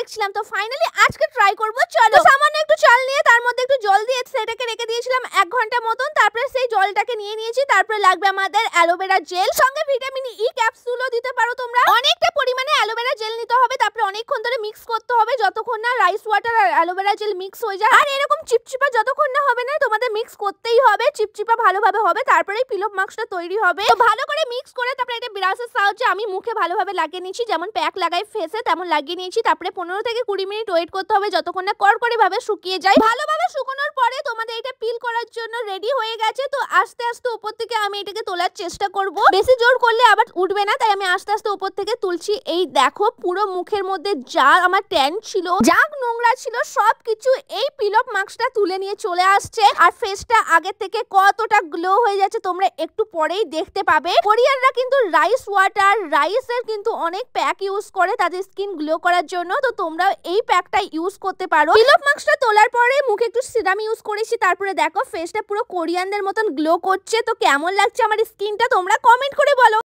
করছিলাম। তো ফাইনালি আজকে ট্রাই করব। চলো সামান্য একটু চাল নিয়ে তার মধ্যে একটু জল দিয়ে সেটাকে রেখে দিয়েছিলাম 1 ঘন্টা মতন। তারপরে সেই জলটাকে নিয়ে নিয়েছি। তারপরে লাগবে আমাদের অ্যালোভেরা জেল, সঙ্গে ভিটামিন ই ক্যাপসুলও দিতে পারো তোমরা। অনেকটা পরিমাণে অ্যালোভেরা জেল নিতে হবে। তারপরে অনেকক্ষণ ধরে মিক্স করতে হবে যতক্ষণ না রাইস ওয়াটার আর অ্যালোভেরা জেল মিক্স হয়ে যায়। আর এরকম চিপচিপা যতক্ষণ না হবে না তোমাদের মিক্স করতেই হবে। চিপচিপা ভালোভাবে হবে তারপরেই পিলপ মাস্কটা তৈরি হবে। তো ভালো করে মিক্স করে তারপরে এটা ব্রাশের সাহায্যে আমি মুখে ভালোভাবে লাগিয়ে নিয়েছি, যেমন প্যাক লাগাই ফেসে তেমন লাগিয়ে নিয়েছি। তারপরে 15 থেকে 20 মিনিট ওয়েট করতে হবে যতক্ষণ না কড়কড়ি ভাবে শুকিয়ে যায়। ভালোভাবে শুকানোর পরে তোমাদের এটা পিল করার জন্য রেডি হয়ে গেছে। তো আস্তে আস্তে উপর থেকে আমি এটাকে তোলার চেষ্টা করব। বেশি জোর করলে আবার উঠবে না, তাই আমি আস্তে আস্তে উপর থেকে তুলছি। এই দেখো পুরো মুখের মধ্যে যা আমার ট্যান ছিল, যা নোংরা ছিল সবকিছু এই পিলপ মাস্কটা তুলে নিয়ে চলে আসছে। আর ফেসটা আগের থেকে কতটা গ্লো হয়ে যাচ্ছে তোমরা একটু পরেই দেখতে পাবে। কোরিয়ানরা কিন্তু রাইস ওয়াটার, রাইসের কিন্তু অনেক প্যাক ইউজ করে তাদের স্কিন গ্লো করার জন্য। তো তোমরা এই প্যাকটা ইউজ করতে পারো। পিলপ মাস্কটা তোলার পরে মুখে একটু সিরাম ইউজ করেছি। তারপরে দেখো ফেসটা পুরো কোরিয়ানদের মতন গ্লো করছে। তো কেমন লাগছে আমার স্কিনটা তোমরা কমেন্ট করে বলো।